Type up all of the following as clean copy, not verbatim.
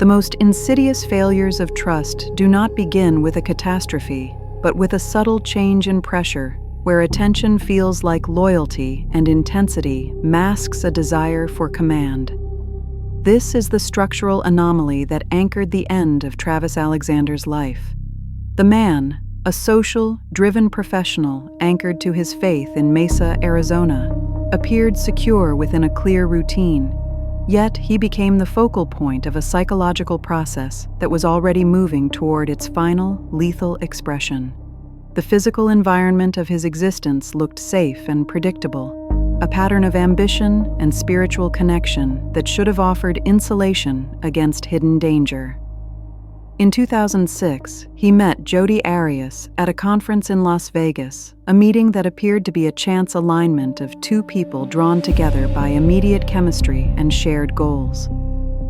The most insidious failures of trust do not begin with a catastrophe, but with a subtle change in pressure, where attention feels like loyalty and intensity masks a desire for command. This is the structural anomaly that anchored the end of Travis Alexander's life. The man, a social, driven professional anchored to his faith in Mesa, Arizona, appeared secure within a clear routine. Yet he became the focal point of a psychological process that was already moving toward its final, lethal expression. The physical environment of his existence looked safe and predictable, a pattern of ambition and spiritual connection that should have offered insulation against hidden danger. In 2006, he met Jodi Arias at a conference in Las Vegas, a meeting that appeared to be a chance alignment of two people drawn together by immediate chemistry and shared goals.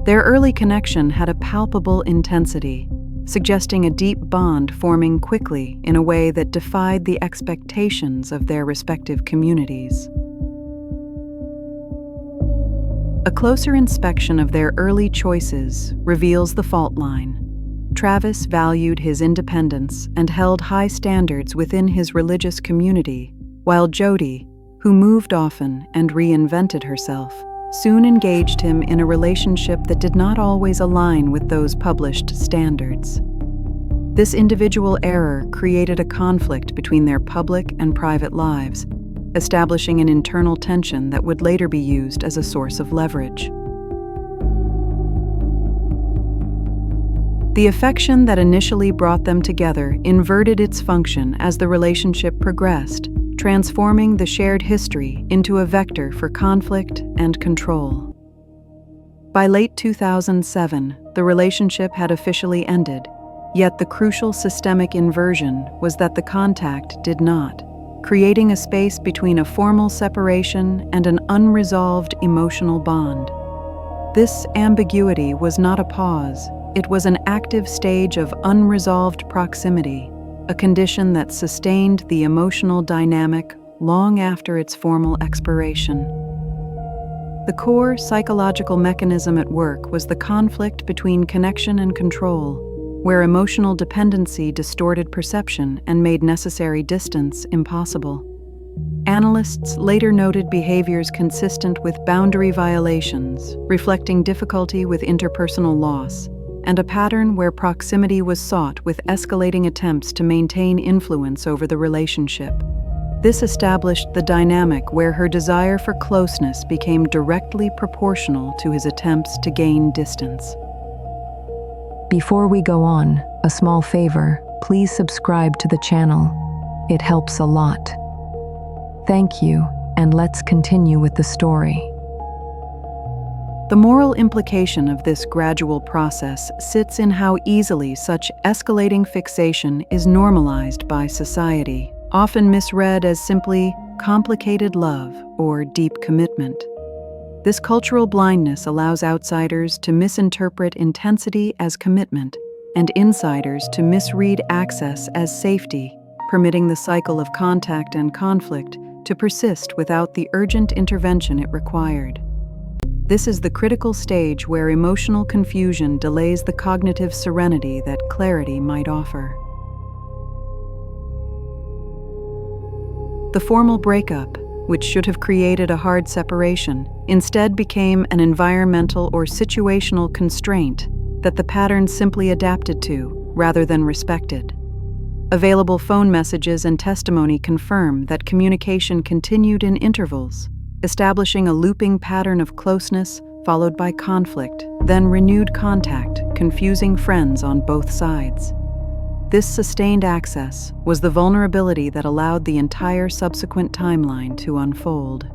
Their early connection had a palpable intensity, suggesting a deep bond forming quickly in a way that defied the expectations of their respective communities. A closer inspection of their early choices reveals the fault line. Travis valued his independence and held high standards within his religious community, while Jodi, who moved often and reinvented herself, soon engaged him in a relationship that did not always align with those published standards. This individual error created a conflict between their public and private lives, establishing an internal tension that would later be used as a source of leverage. The affection that initially brought them together inverted its function as the relationship progressed, transforming the shared history into a vector for conflict and control. By late 2007, the relationship had officially ended, yet the crucial systemic inversion was that the contact did not, creating a space between a formal separation and an unresolved emotional bond. This ambiguity was not a pause. It was an active stage of unresolved proximity, a condition that sustained the emotional dynamic long after its formal expiration. The core psychological mechanism at work was the conflict between connection and control, where emotional dependency distorted perception and made necessary distance impossible. Analysts later noted behaviors consistent with boundary violations, reflecting difficulty with interpersonal loss, and a pattern where proximity was sought with escalating attempts to maintain influence over the relationship. This established the dynamic where her desire for closeness became directly proportional to his attempts to gain distance. Before we go on, a small favor, please subscribe to the channel. It helps a lot. Thank you, and let's continue with the story. The moral implication of this gradual process sits in how easily such escalating fixation is normalized by society, often misread as simply complicated love or deep commitment. This cultural blindness allows outsiders to misinterpret intensity as commitment and insiders to misread access as safety, permitting the cycle of contact and conflict to persist without the urgent intervention it required. This is the critical stage where emotional confusion delays the cognitive serenity that clarity might offer. The formal breakup, which should have created a hard separation, instead became an environmental or situational constraint that the pattern simply adapted to, rather than respected. Available phone messages and testimony confirm that communication continued in intervals, establishing a looping pattern of closeness followed by conflict, then renewed contact, confusing friends on both sides. This sustained access was the vulnerability that allowed the entire subsequent timeline to unfold.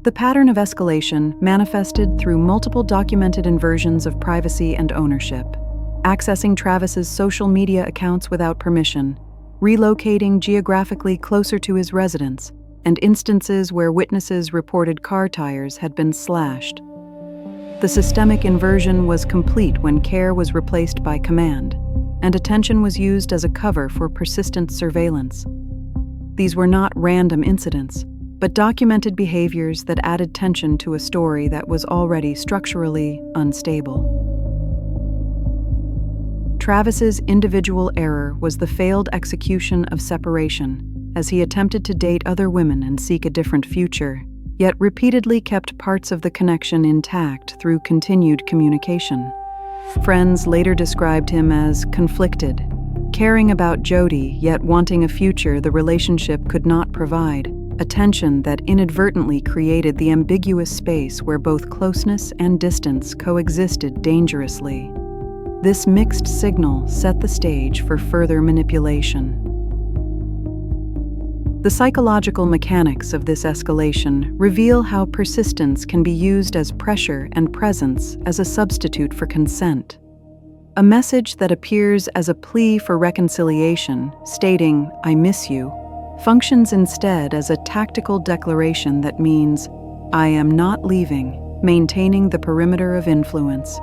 The pattern of escalation manifested through multiple documented inversions of privacy and ownership, accessing Travis's social media accounts without permission, relocating geographically closer to his residence, and instances where witnesses reported car tires had been slashed. The systemic inversion was complete when care was replaced by command, and attention was used as a cover for persistent surveillance. These were not random incidents, but documented behaviors that added tension to a story that was already structurally unstable. Travis's individual error was the failed execution of separation, as he attempted to date other women and seek a different future, yet repeatedly kept parts of the connection intact through continued communication. Friends later described him as conflicted, caring about Jodi yet wanting a future the relationship could not provide, a tension that inadvertently created the ambiguous space where both closeness and distance coexisted dangerously. This mixed signal set the stage for further manipulation. The psychological mechanics of this escalation reveal how persistence can be used as pressure and presence as a substitute for consent. A message that appears as a plea for reconciliation, stating, "I miss you," functions instead as a tactical declaration that means, "I am not leaving," maintaining the perimeter of influence.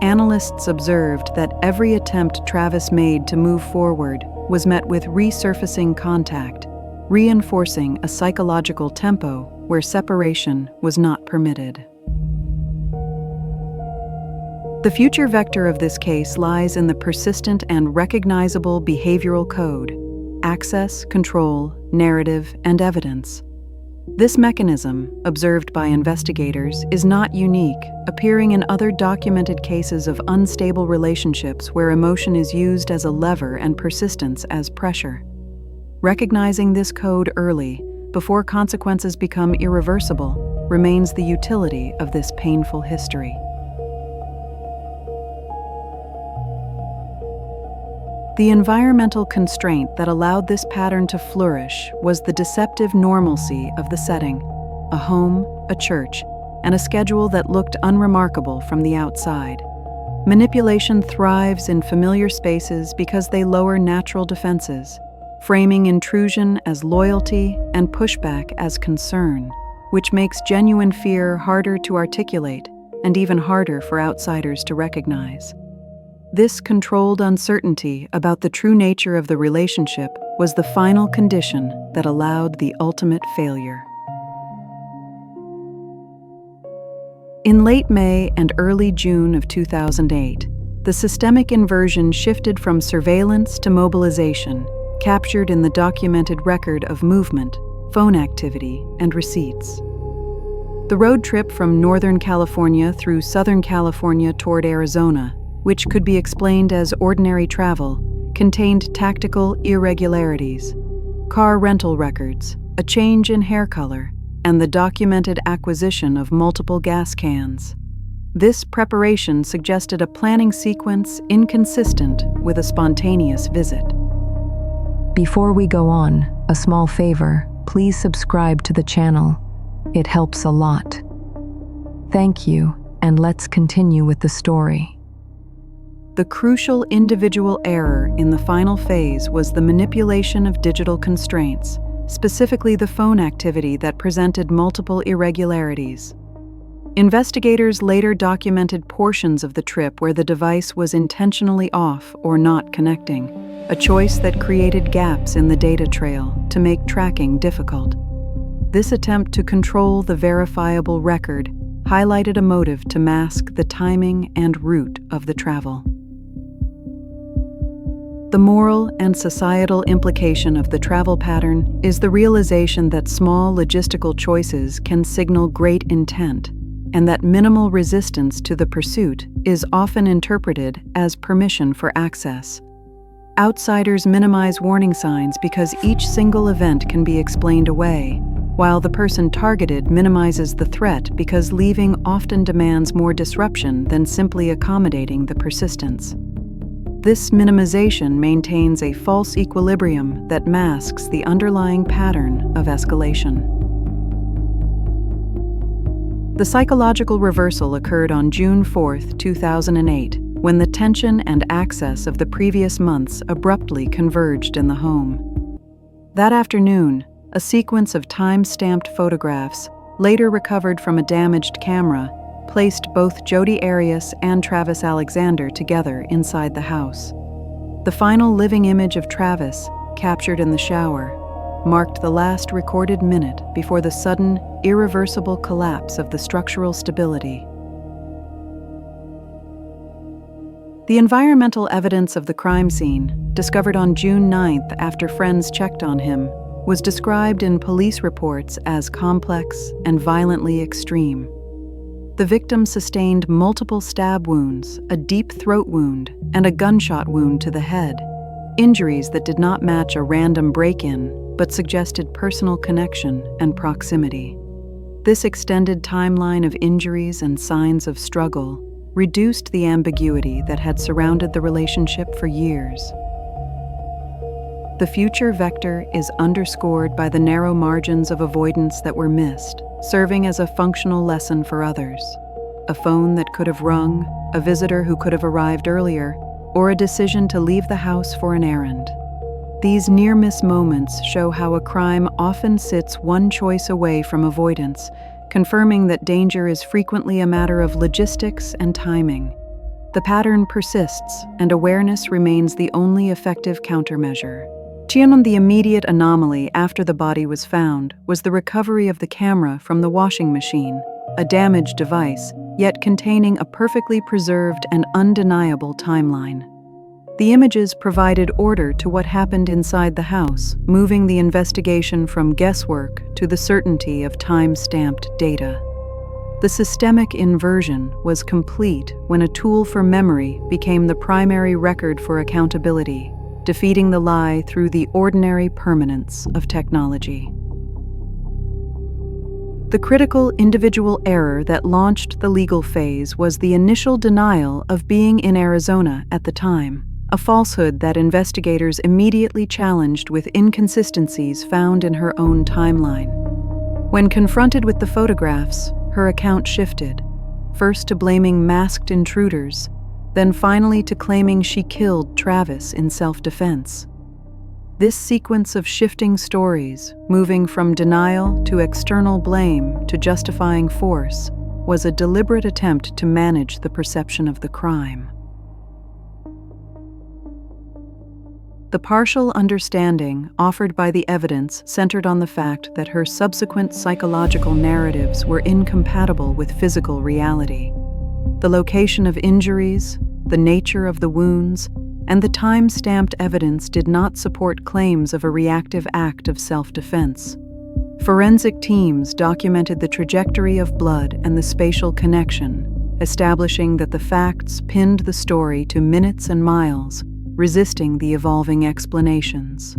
Analysts observed that every attempt Travis made to move forward was met with resurfacing contact, reinforcing a psychological tempo where separation was not permitted. The future vector of this case lies in the persistent and recognizable behavioral code: access, control, narrative, and evidence. This mechanism, observed by investigators, is not unique, appearing in other documented cases of unstable relationships where emotion is used as a lever and persistence as pressure. Recognizing this code early, before consequences become irreversible, remains the utility of this painful history. The environmental constraint that allowed this pattern to flourish was the deceptive normalcy of the setting: a home, a church, and a schedule that looked unremarkable from the outside. Manipulation thrives in familiar spaces because they lower natural defenses, framing intrusion as loyalty and pushback as concern, which makes genuine fear harder to articulate and even harder for outsiders to recognize. This controlled uncertainty about the true nature of the relationship was the final condition that allowed the ultimate failure. In late May and early June of 2008, the systemic inversion shifted from surveillance to mobilization, captured in the documented record of movement, phone activity, and receipts. The road trip from Northern California through Southern California toward Arizona, which could be explained as ordinary travel, contained tactical irregularities: car rental records, a change in hair color, and the documented acquisition of multiple gas cans. This preparation suggested a planning sequence inconsistent with a spontaneous visit. Before we go on, a small favor: please subscribe to the channel. It helps a lot. Thank you, and let's continue with the story. The crucial individual error in the final phase was the manipulation of digital constraints, specifically the phone activity that presented multiple irregularities. Investigators later documented portions of the trip where the device was intentionally off or not connecting, a choice that created gaps in the data trail to make tracking difficult. This attempt to control the verifiable record highlighted a motive to mask the timing and route of the travel. The moral and societal implication of the travel pattern is the realization that small logistical choices can signal great intent, and that minimal resistance to the pursuit is often interpreted as permission for access. Outsiders minimize warning signs because each single event can be explained away, while the person targeted minimizes the threat because leaving often demands more disruption than simply accommodating the persistence. This minimization maintains a false equilibrium that masks the underlying pattern of escalation. The psychological reversal occurred on June 4, 2008, when the tension and access of the previous months abruptly converged in the home. That afternoon, a sequence of time-stamped photographs, later recovered from a damaged camera, placed both Jodi Arias and Travis Alexander together inside the house. The final living image of Travis, captured in the shower, marked the last recorded minute before the sudden, irreversible collapse of the structural stability. The environmental evidence of the crime scene, discovered on June 9th after friends checked on him, was described in police reports as complex and violently extreme. The victim sustained multiple stab wounds, a deep throat wound, and a gunshot wound to the head, injuries that did not match a random break-in but suggested personal connection and proximity. This extended timeline of injuries and signs of struggle reduced the ambiguity that had surrounded the relationship for years. The future vector is underscored by the narrow margins of avoidance that were missed, serving as a functional lesson for others. A phone that could have rung, a visitor who could have arrived earlier, or a decision to leave the house for an errand. These near-miss moments show how a crime often sits one choice away from avoidance, confirming that danger is frequently a matter of logistics and timing. The pattern persists, and awareness remains the only effective countermeasure. The immediate anomaly after the body was found was the recovery of the camera from the washing machine, a damaged device, yet containing a perfectly preserved and undeniable timeline. The images provided order to what happened inside the house, moving the investigation from guesswork to the certainty of time-stamped data. The systemic inversion was complete when a tool for memory became the primary record for accountability, defeating the lie through the ordinary permanence of technology. The critical individual error that launched the legal phase was the initial denial of being in Arizona at the time, a falsehood that investigators immediately challenged with inconsistencies found in her own timeline. When confronted with the photographs, her account shifted, first to blaming masked intruders, then finally to claiming she killed Travis in self-defense. This sequence of shifting stories, moving from denial to external blame to justifying force, was a deliberate attempt to manage the perception of the crime. The partial understanding offered by the evidence centered on the fact that her subsequent psychological narratives were incompatible with physical reality. The location of injuries, the nature of the wounds, and the time-stamped evidence did not support claims of a reactive act of self-defense. Forensic teams documented the trajectory of blood and the spatial connection, establishing that the facts pinned the story to minutes and miles, resisting the evolving explanations.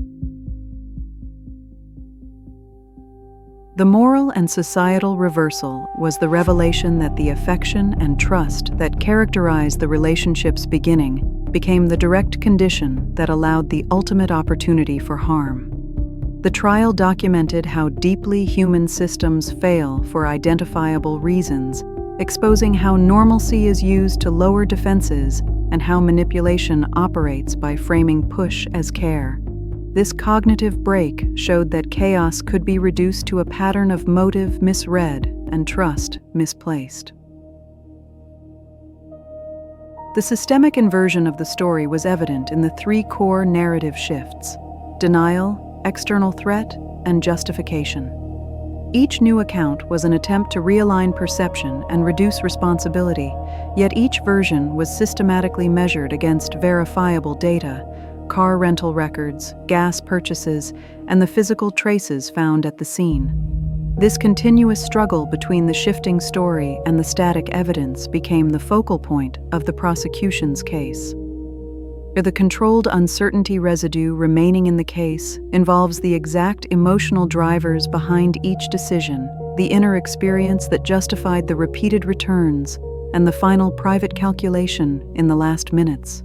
The moral and societal reversal was the revelation that the affection and trust that characterized the relationship's beginning became the direct condition that allowed the ultimate opportunity for harm. The trial documented how deeply human systems fail for identifiable reasons, exposing how normalcy is used to lower defenses and how manipulation operates by framing push as care. This cognitive break showed that chaos could be reduced to a pattern of motive misread and trust misplaced. The systemic inversion of the story was evident in the three core narrative shifts: denial, external threat, and justification. Each new account was an attempt to realign perception and reduce responsibility, yet each version was systematically measured against verifiable data: car rental records, gas purchases, and the physical traces found at the scene. This continuous struggle between the shifting story and the static evidence became the focal point of the prosecution's case. The controlled uncertainty residue remaining in the case involves the exact emotional drivers behind each decision, the inner experience that justified the repeated returns, and the final private calculation in the last minutes.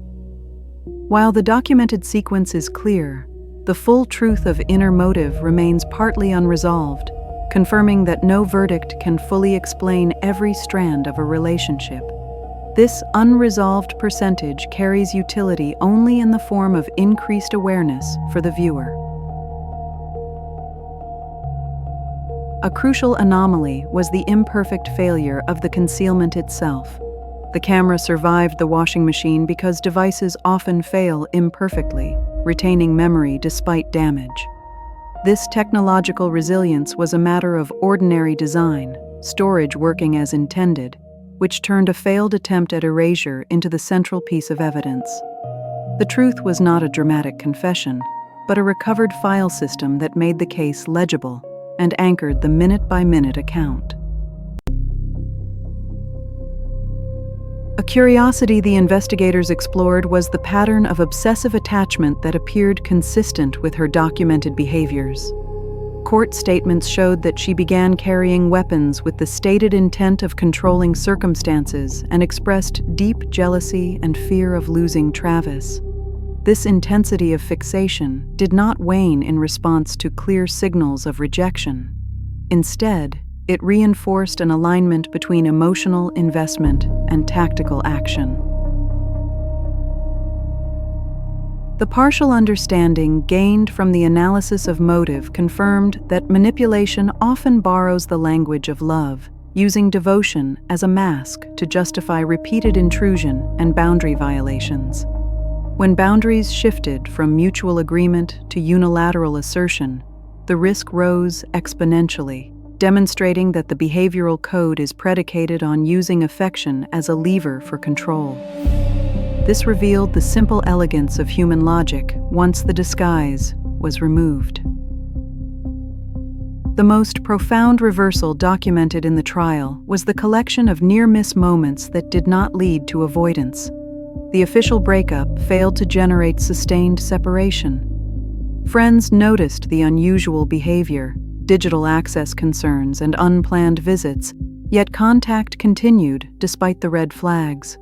While the documented sequence is clear, the full truth of inner motive remains partly unresolved, confirming that no verdict can fully explain every strand of a relationship. This unresolved percentage carries utility only in the form of increased awareness for the viewer. A crucial anomaly was the imperfect failure of the concealment itself. The camera survived the washing machine because devices often fail imperfectly, retaining memory despite damage. This technological resilience was a matter of ordinary design, storage working as intended, which turned a failed attempt at erasure into the central piece of evidence. The truth was not a dramatic confession, but a recovered file system that made the case legible and anchored the minute-by-minute account. A curiosity the investigators explored was the pattern of obsessive attachment that appeared consistent with her documented behaviors. Court statements showed that she began carrying weapons with the stated intent of controlling circumstances and expressed deep jealousy and fear of losing Travis. This intensity of fixation did not wane in response to clear signals of rejection. Instead, it reinforced an alignment between emotional investment and tactical action. The partial understanding gained from the analysis of motive confirmed that manipulation often borrows the language of love, using devotion as a mask to justify repeated intrusion and boundary violations. When boundaries shifted from mutual agreement to unilateral assertion, the risk rose exponentially, demonstrating that the behavioral code is predicated on using affection as a lever for control. This revealed the simple elegance of human logic once the disguise was removed. The most profound reversal documented in the trial was the collection of near-miss moments that did not lead to avoidance. The official breakup failed to generate sustained separation. Friends noticed the unusual behavior, digital access concerns, and unplanned visits, yet contact continued despite the red flags.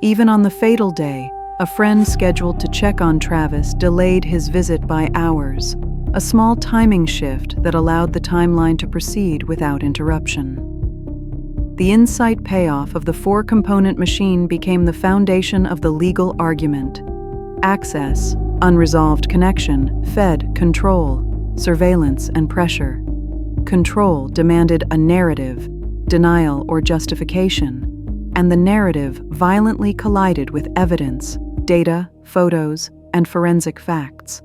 Even on the fatal day, a friend scheduled to check on Travis delayed his visit by hours, a small timing shift that allowed the timeline to proceed without interruption. The insight payoff of the four-component machine became the foundation of the legal argument. Access, unresolved connection, fed control, surveillance, and pressure. Control demanded a narrative, denial, or justification, and the narrative violently collided with evidence, data, photos, and forensic facts.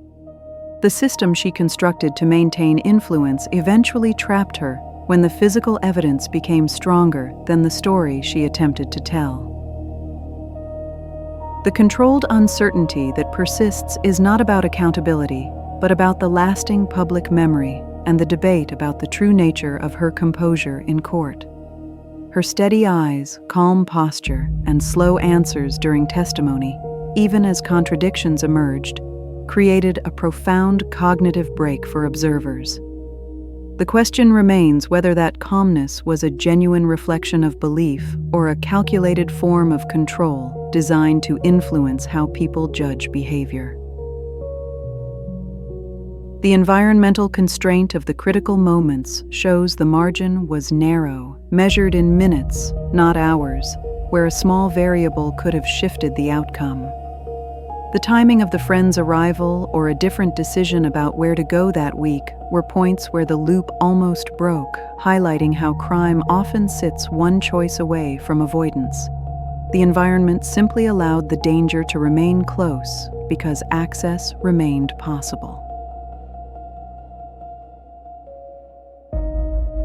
The system she constructed to maintain influence eventually trapped her when the physical evidence became stronger than the story she attempted to tell. The controlled uncertainty that persists is not about accountability, but about the lasting public memory and the debate about the true nature of her composure in court. Her steady eyes, calm posture, and slow answers during testimony, even as contradictions emerged, created a profound cognitive break for observers. The question remains whether that calmness was a genuine reflection of belief or a calculated form of control designed to influence how people judge behavior. The environmental constraint of the critical moments shows the margin was narrow, measured in minutes, not hours, where a small variable could have shifted the outcome. The timing of the friend's arrival or a different decision about where to go that week were points where the loop almost broke, highlighting how crime often sits one choice away from avoidance. The environment simply allowed the danger to remain close because access remained possible.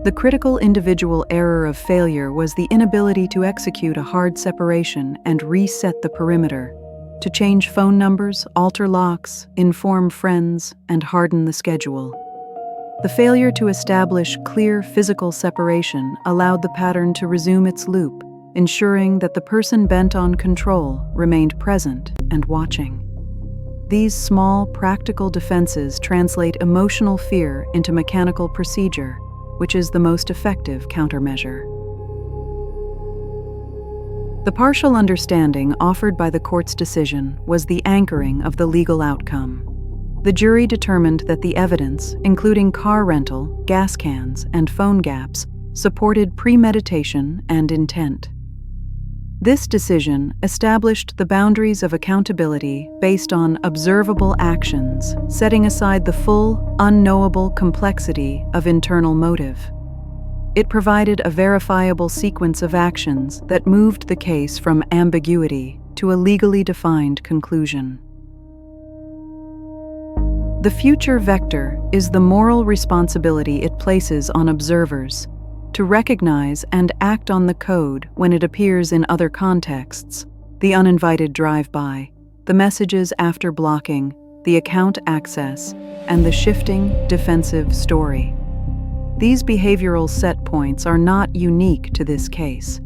The critical individual error of failure was the inability to execute a hard separation and reset the perimeter, to change phone numbers, alter locks, inform friends, and harden the schedule. The failure to establish clear physical separation allowed the pattern to resume its loop, ensuring that the person bent on control remained present and watching. These small, practical defenses translate emotional fear into mechanical procedure, which is the most effective countermeasure. The partial understanding offered by the court's decision was the anchoring of the legal outcome. The jury determined that the evidence, including car rental, gas cans, and phone gaps, supported premeditation and intent. This decision established the boundaries of accountability based on observable actions, setting aside the full, unknowable complexity of internal motive. It provided a verifiable sequence of actions that moved the case from ambiguity to a legally defined conclusion. The future vector is the moral responsibility it places on observers to recognize and act on the code when it appears in other contexts: the uninvited drive-by, the messages after blocking, the account access, and the shifting defensive story. These behavioral set points are not unique to this case.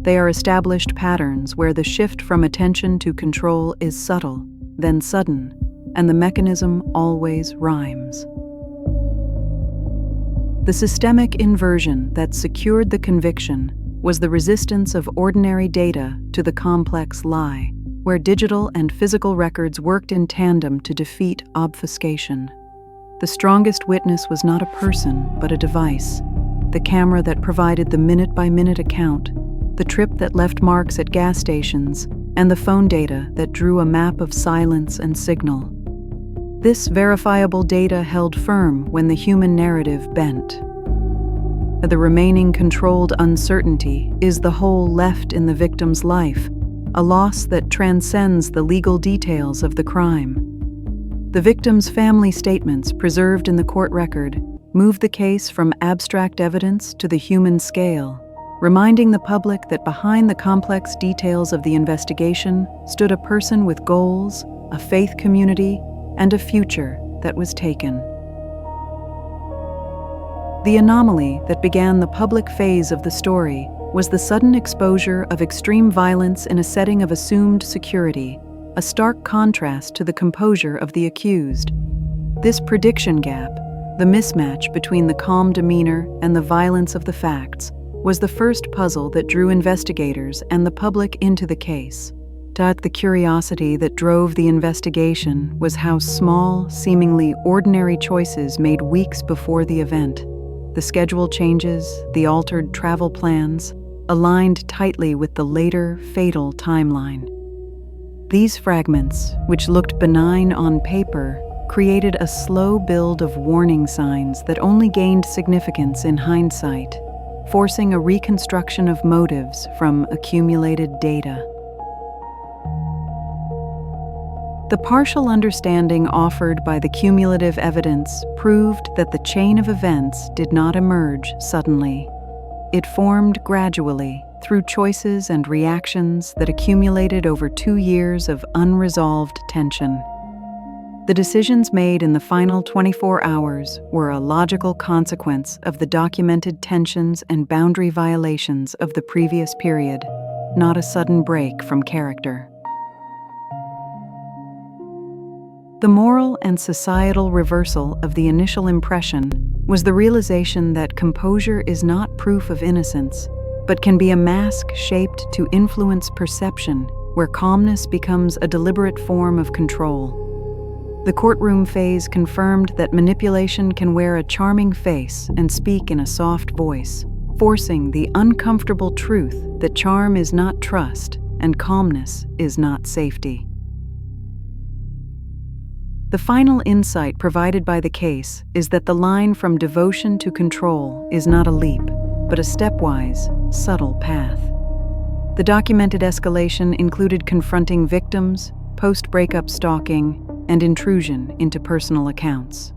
They are established patterns where the shift from attention to control is subtle, then sudden, and the mechanism always rhymes. The systemic inversion that secured the conviction was the resistance of ordinary data to the complex lie, where digital and physical records worked in tandem to defeat obfuscation. The strongest witness was not a person, but a device: the camera that provided the minute-by-minute account, the trip that left marks at gas stations, and the phone data that drew a map of silence and signal. This verifiable data held firm when the human narrative bent. The remaining controlled uncertainty is the hole left in the victim's life, a loss that transcends the legal details of the crime. The victim's family statements preserved in the court record moved the case from abstract evidence to the human scale, reminding the public that behind the complex details of the investigation stood a person with goals, a faith community, and a future that was taken. The anomaly that began the public phase of the story was the sudden exposure of extreme violence in a setting of assumed security, a stark contrast to the composure of the accused. This prediction gap, the mismatch between the calm demeanor and the violence of the facts, was the first puzzle that drew investigators and the public into the case. The curiosity that drove the investigation was how small, seemingly ordinary choices made weeks before the event. The schedule changes, the altered travel plans, aligned tightly with the later, fatal timeline. These fragments, which looked benign on paper, created a slow build of warning signs that only gained significance in hindsight, forcing a reconstruction of motives from accumulated data. The partial understanding offered by the cumulative evidence proved that the chain of events did not emerge suddenly. It formed gradually through choices and reactions that accumulated over 2 years of unresolved tension. The decisions made in the final 24 hours were a logical consequence of the documented tensions and boundary violations of the previous period, not a sudden break from character. The moral and societal reversal of the initial impression was the realization that composure is not proof of innocence, but can be a mask shaped to influence perception, where calmness becomes a deliberate form of control. The courtroom phase confirmed that manipulation can wear a charming face and speak in a soft voice, forcing the uncomfortable truth that charm is not trust and calmness is not safety. The final insight provided by the case is that the line from devotion to control is not a leap, but a stepwise, subtle path. The documented escalation included confronting victims, post-breakup stalking, and intrusion into personal accounts.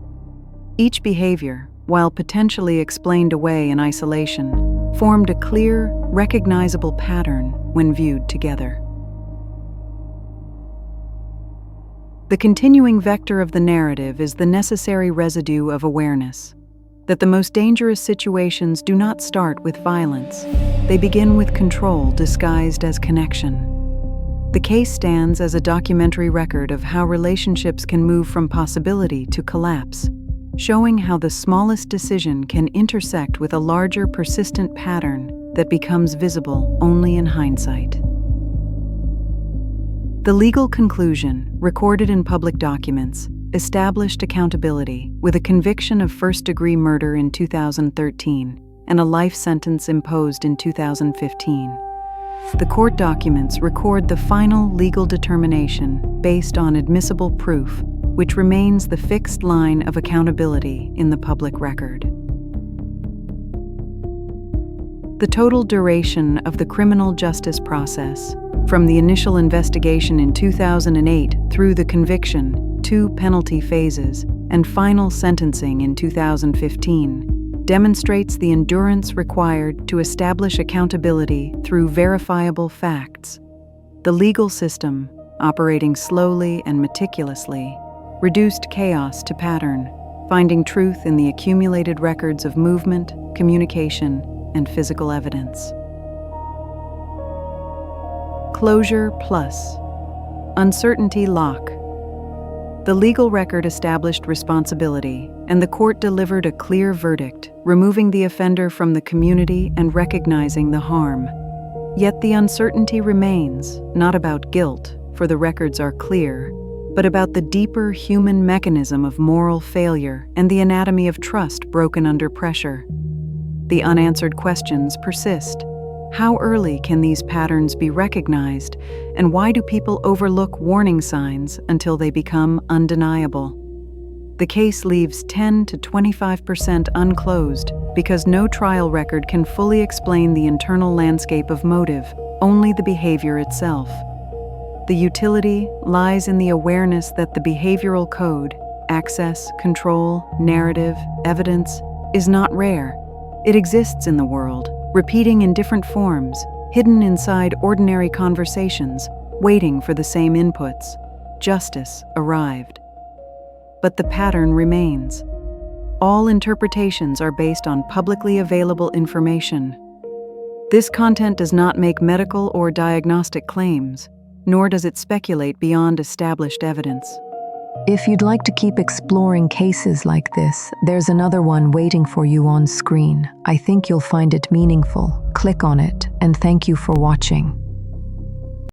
Each behavior, while potentially explained away in isolation, formed a clear, recognizable pattern when viewed together. The continuing vector of the narrative is the necessary residue of awareness, that the most dangerous situations do not start with violence. They begin with control disguised as connection. The case stands as a documentary record of how relationships can move from possibility to collapse, showing how the smallest decision can intersect with a larger, persistent pattern that becomes visible only in hindsight. The legal conclusion, recorded in public documents, established accountability with a conviction of first-degree murder in 2013 and a life sentence imposed in 2015. The court documents record the final legal determination based on admissible proof, which remains the fixed line of accountability in the public record. The total duration of the criminal justice process, from the initial investigation in 2008 through the conviction, 2 penalty phases, and final sentencing in 2015 demonstrates the endurance required to establish accountability through verifiable facts. The legal system, operating slowly and meticulously, reduced chaos to pattern, finding truth in the accumulated records of movement, communication, and physical evidence. Closure plus uncertainty lock. The legal record established responsibility, and the court delivered a clear verdict, removing the offender from the community and recognizing the harm. Yet the uncertainty remains, not about guilt, for the records are clear, but about the deeper human mechanism of moral failure and the anatomy of trust broken under pressure. The unanswered questions persist. How early can these patterns be recognized, and why do people overlook warning signs until they become undeniable? The case leaves 10 to 25% unclosed because no trial record can fully explain the internal landscape of motive, only the behavior itself. The utility lies in the awareness that the behavioral code, access, control, narrative, evidence, is not rare. It exists in the world, repeating in different forms, hidden inside ordinary conversations, waiting for the same inputs. Justice arrived. But the pattern remains. All interpretations are based on publicly available information. This content does not make medical or diagnostic claims, nor does it speculate beyond established evidence. If you'd like to keep exploring cases like this, there's another one waiting for you on screen. I think you'll find it meaningful. Click on it, and thank you for watching.